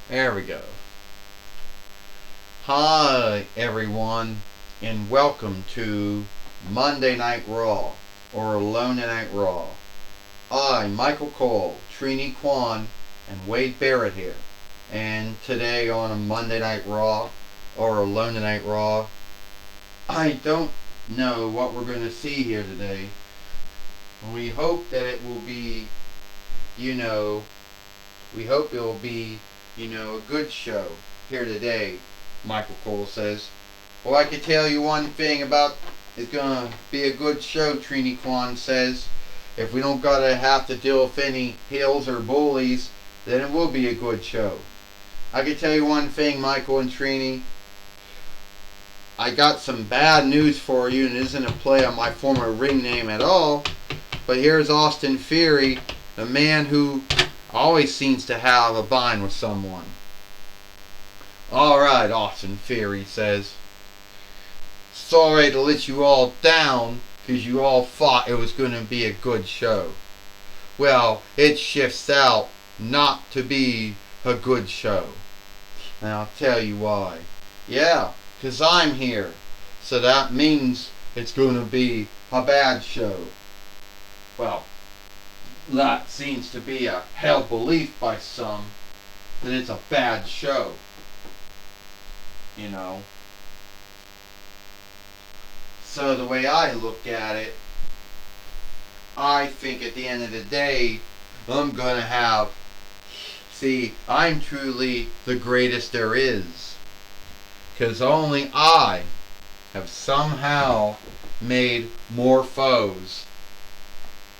There we go. Hi, everyone, and welcome to Monday Night Raw, or Alone Night Raw. Michael Cole, Trini Kwan, and Wade Barrett here. And today on a Monday Night Raw, or Alone Night Raw, I don't know what we're going to see here today. We hope that it will be, you know, we hope it will be, a good show here today, Michael Cole says. Well, I can tell you one thing about it's going to be a good show, Trini Kwan says. If we don't gotta have to deal with any hills or bullies, then it will be a good show. I can tell you one thing, Michael and Trini. I got some bad news for you, and it isn't a play on my former ring name at all. But here's Austin Theory, a man who always seems to have a bind with someone. Alright, Austin Theory says. Sorry to let you all down, because you all thought it was going to be a good show. Well, it shifts out not to be a good show. And I'll tell you why. Yeah, because I'm here. So that means it's going to be a bad show. Well, that seems to be a held belief by some that it's a bad show. So the way I look at it, I think at the end of the day, I'm gonna have, I'm truly the greatest there is. Because only I have somehow made more foes,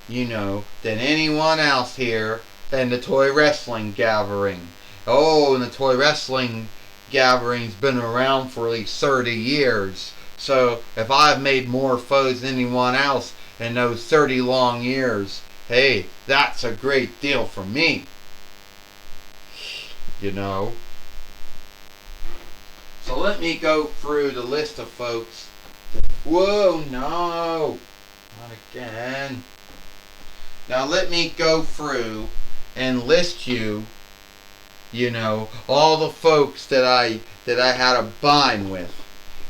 than anyone else here in the toy wrestling gathering. Oh, and the toy wrestling gathering's been around for at least 30 years. So if I've made more foes than anyone else in those 30 long years, hey, that's a great deal for me. So let me go through the list of folks. Whoa, no. Not again. Now let me go through and list you, all the folks that I had a bind with.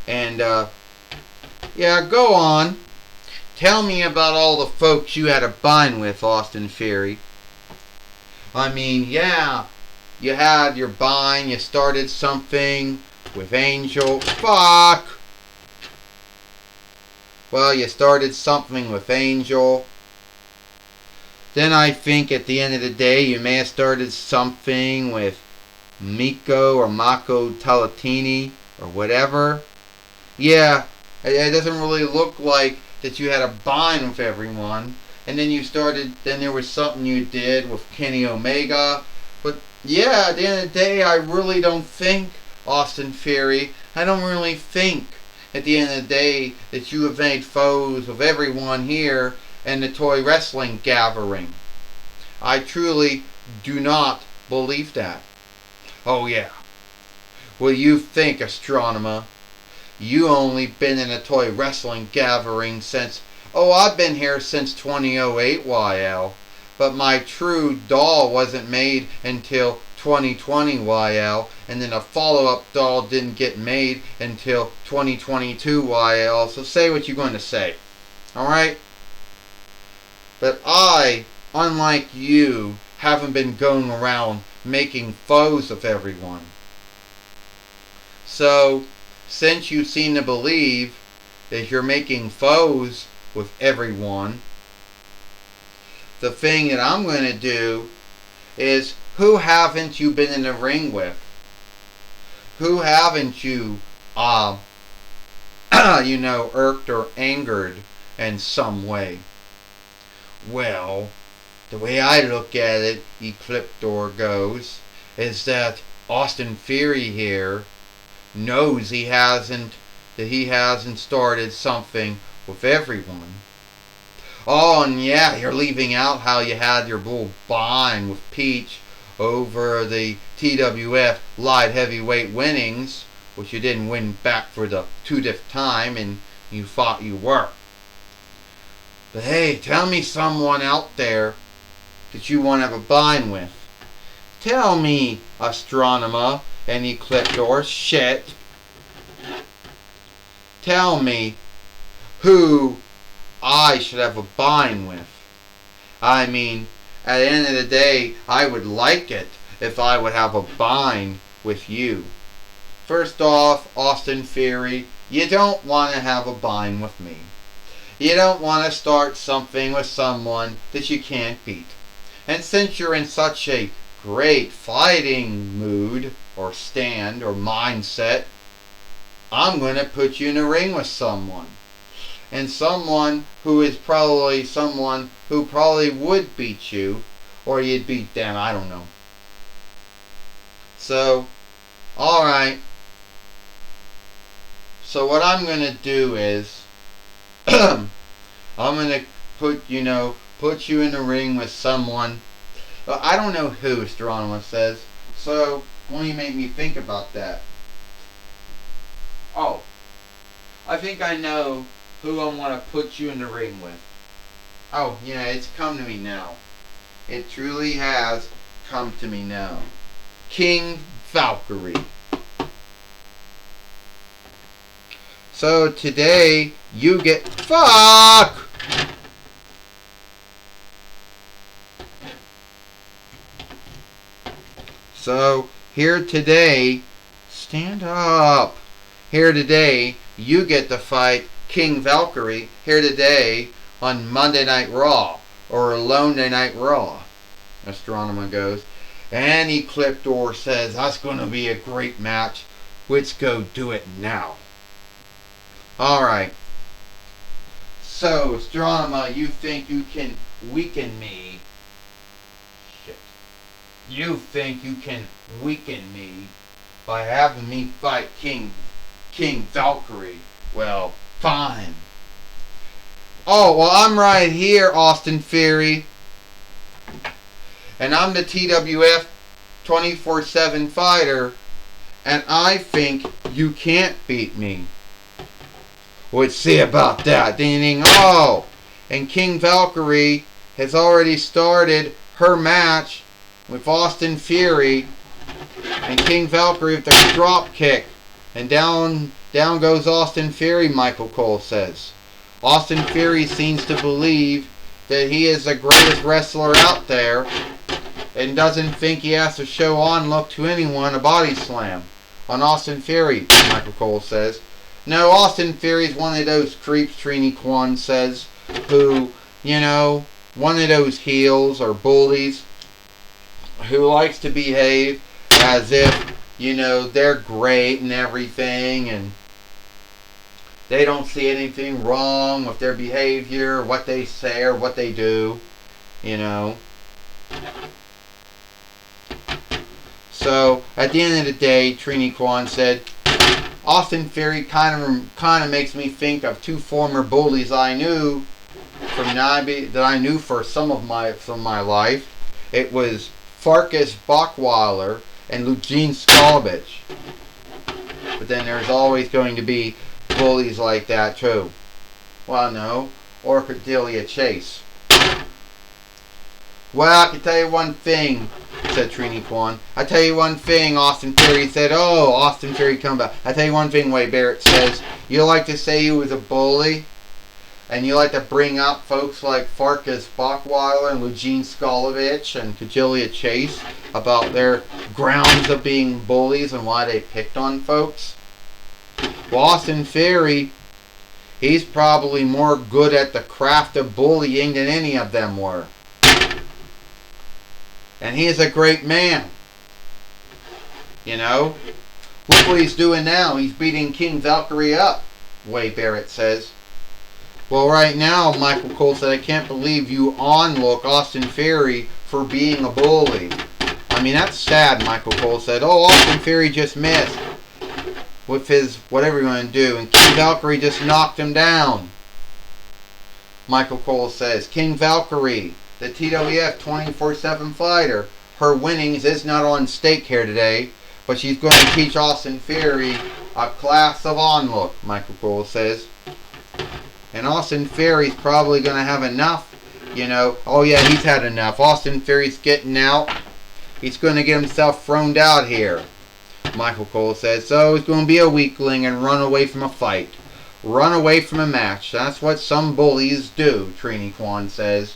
And yeah, go on. Tell me about all the folks you had a bind with, Austin Theory. I mean, yeah, you had your bind, you started something with Angel. Fuck! Well, you started something with Angel. Then I think at the end of the day, you may have started something with Miko or Mako Talatini or whatever. Yeah, it doesn't really look like that you had a bind with everyone. And then then there was something you did with Kenny Omega. But yeah, at the end of the day, I really don't think, Austin Theory, I don't really think at the end of the day that you have made foes of everyone here in the toy wrestling gathering. I truly do not believe that. Oh yeah. Well, you think, astronomer, you only been in a toy wrestling gathering since, I've been here since 2008, YL. But my true doll wasn't made until 2020, YL. And then a follow-up doll didn't get made until 2022, YL. So say what you're going to say. Alright? But I, unlike you, haven't been going around making foes of everyone. So, since you seem to believe that you're making foes with everyone, the thing that I'm going to do is, who haven't you been in the ring with? Who haven't you, irked or angered in some way? Well, the way I look at it, Ecliptor goes, is that Austin Theory here knows he hasn't started something with everyone. Oh, and yeah, you're leaving out how you had your bull bind with Peach over the TWF light heavyweight winnings, which you didn't win back for the 2nd time, and you thought you were. But hey, tell me someone out there that you want to have a bind with. Tell me, Astronema and Ecliptor, shit. Tell me who I should have a bind with. I mean, at the end of the day, I would like it if I would have a bind with you. First off, Austin Theory, you don't want to have a bind with me. You don't want to start something with someone that you can't beat. And since you're in such a great fighting mood, or stand, or mindset, I'm going to put you in a ring with someone. And someone who is probably someone who probably would beat you, or you'd beat them, I don't know. So, alright. So what I'm going to do is, I'm going to put you in the ring with someone. I don't know who, Astronema says. So, why don't you make me think about that? Oh, I think I know who I want to put you in the ring with. Oh, yeah, it's come to me now. It truly has come to me now. King Valkyrie. So today you get fuck. So here today, stand up. Here today you get to fight King Valkyrie here today on Monday Night Raw or Monday Night Raw. Astronema goes, and Ecliptor says that's going to be a great match. Let's go do it now. Alright. So, Astronema, you think you can weaken me? Shit. You think you can weaken me by having me fight King Valkyrie? Well, fine. Oh, well, I'm right here, Austin Theory. And I'm the TWF 24/7 fighter. And I think you can't beat me. Let's see about that. Ding ding. Oh! And King Valkyrie has already started her match with Austin Theory. And King Valkyrie with the drop kick. And down goes Austin Theory, Michael Cole says. Austin Theory seems to believe that he is the greatest wrestler out there and doesn't think he has to show on-look to anyone a body slam on Austin Theory, Michael Cole says. No, Austin Theory's one of those creeps, Trini Kwan says, who, one of those heels or bullies who likes to behave as if, they're great and everything, and they don't see anything wrong with their behavior, or what they say, or what they do, So, at the end of the day, Trini Kwan said, Austin Theory kind of makes me think of two former bullies I knew for some of my life. It was Farkas Bachweiler and Eugene Skolovich. But then there's always going to be bullies like that too. Well, no, or Cordelia Chase. Well, I can tell you one thing, said Trini Kwan. I tell you one thing, Austin Theory said. Oh, Austin Theory come back. I tell you one thing, Wade Barrett says. You like to say he was a bully, and you like to bring up folks like Farkas Bachweiler and Eugene Skolovich and Cordelia Chase about their grounds of being bullies and why they picked on folks. Well, Austin Theory, he's probably more good at the craft of bullying than any of them were. And he is a great man. Look what he's doing now. He's beating King Valkyrie up, Wade Barrett says. Well, right now, Michael Cole said, I can't believe you on-look Austin Theory for being a bully. I mean, that's sad, Michael Cole said. Oh, Austin Theory just missed with his whatever you're going to do. And King Valkyrie just knocked him down. Michael Cole says, King Valkyrie, the TWF 24/7 fighter, her winnings is not on stake here today, but she's going to teach Austin Theory a class of onlook, Michael Cole says. And Austin Theory's probably going to have enough, oh yeah, he's had enough. Austin Theory's getting out He's going to get himself thrown out here. Michael Cole says, so he's going to be a weakling and run away from a fight. Run away from a match. That's what some bullies do, Trini Kwan says.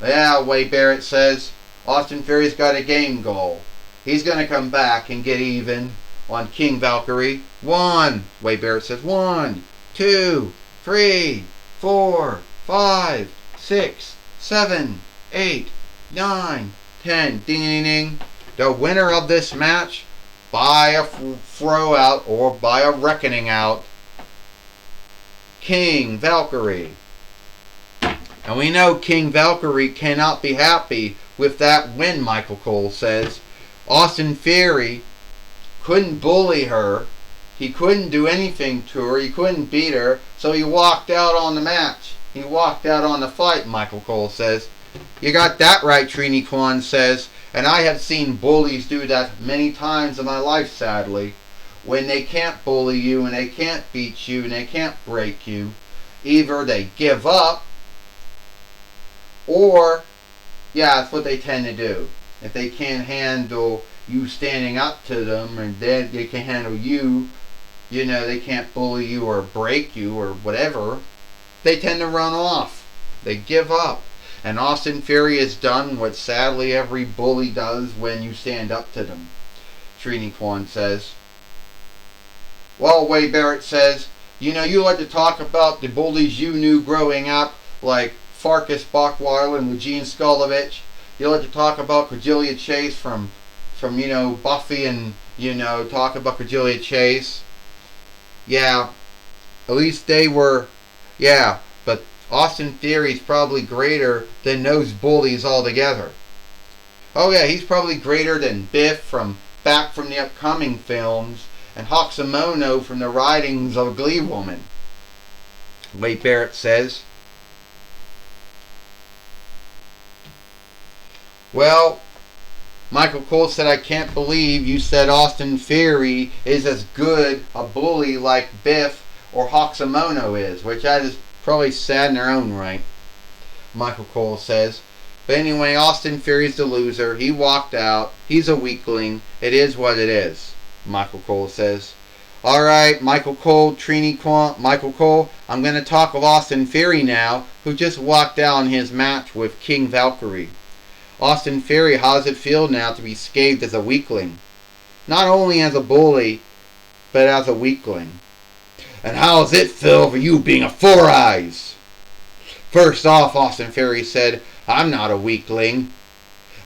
Yeah, Wade Barrett says, Austin Theory's got a game goal. He's going to come back and get even on King Valkyrie. 1, Wade Barrett says, 1, 2, 3, 4, 5, 6, 7, 8, 9, 10. Ding, ding, ding. The winner of this match, by a throw out or by a reckoning out, King Valkyrie. And we know King Valkyrie cannot be happy with that win, Michael Cole says. Austin Theory couldn't bully her. He couldn't do anything to her. He couldn't beat her. So he walked out on the match. He walked out on the fight, Michael Cole says. You got that right, Trini Kwan says. And I have seen bullies do that many times in my life, sadly. When they can't bully you and they can't beat you and they can't break you, either they give up or, yeah, that's what they tend to do. If they can't handle you standing up to them and then they can handle you, you know, they can't bully you or break you or whatever, they tend to run off. They give up. And Austin Theory has done what sadly every bully does when you stand up to them, Trini Kwan says. Well, Wade Barrett says, you know, you like to talk about the bullies you knew growing up, like Farkas Bachweiler and Eugene Skolovich. You like to talk about Cordelia Chase from you know, Buffy and, you know, talk about Cordelia Chase. Yeah, at least they were, yeah, but Austin Theory's probably greater than those bullies altogether. Oh yeah, he's probably greater than Biff from Back from the Upcoming films and Hoxamono from the writings of Glee Woman, Wade Barrett says. Well, Michael Cole said, I can't believe you said Austin Theory is as good a bully like Biff or Hoxamono is, which that is probably sad in their own right, Michael Cole says. But anyway, Austin Theory's the loser. He walked out. He's a weakling. It is what it is, Michael Cole says. Alright, Michael Cole, Trini Kwan, Michael Cole, I'm going to talk of Austin Theory now, who just walked out in his match with King Valkyrie. Austin Theory, how does it feel now to be scathed as a weakling? Not only as a bully, but as a weakling. And how does it feel for you being a Four Eyes? First off, Austin Theory said, I'm not a weakling.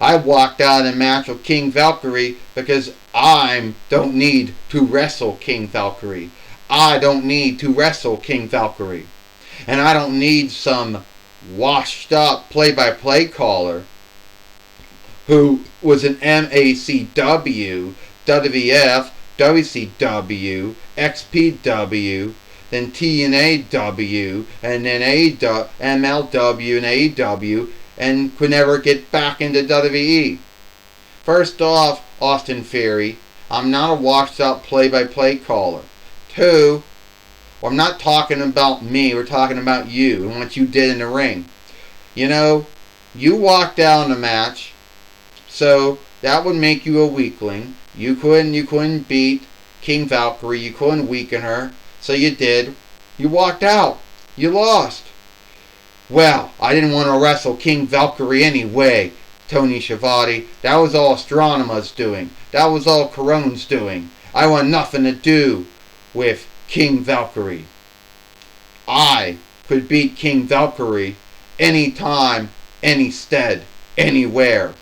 I walked out in a match with King Valkyrie because I don't need to wrestle King Valkyrie. I don't need to wrestle King Valkyrie. And I don't need some washed up play-by-play caller who was an MACW, WWF, WCW, XPW, then TNAW, and then MLW and AEW, and could never get back into WWE. First off, Austin Theory, I'm not a washed up play-by-play caller. 2, I'm not talking about me, we're talking about you and what you did in the ring. You know, you walked out in the match, so that would make you a weakling. You couldn't beat King Valkyrie, you couldn't weaken her, so you did. You walked out. You lost. Well, I didn't want to wrestle King Valkyrie anyway, Tony Schiavone. That was all Astronoma's doing. That was all Corone's doing. I want nothing to do with King Valkyrie. I could beat King Valkyrie anytime, any stead, anywhere.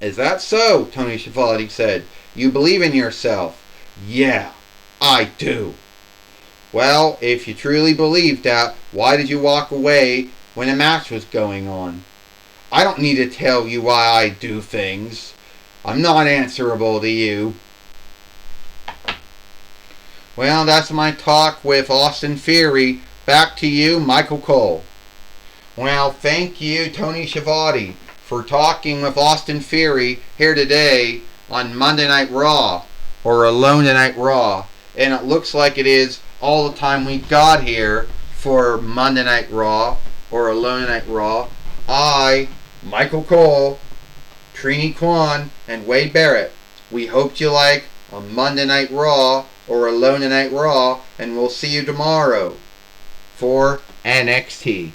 Is that so? Tony Schiavone said. You believe in yourself? Yeah, I do. Well, if you truly believed that, why did you walk away when a match was going on? I don't need to tell you why I do things. I'm not answerable to you. Well, that's my talk with Austin Theory. Back to you, Michael Cole. Well, thank you, Tony Schiavone, for talking with Austin Theory here today on Monday Night Raw, or Alone Tonight Raw. And it looks like it is all the time we got here for Monday Night Raw, or Alone Tonight Raw. I, Michael Cole, Trini Kwan and Wade Barrett. We hope you like a Monday Night Raw or a Lonely Night Raw, and we'll see you tomorrow for NXT.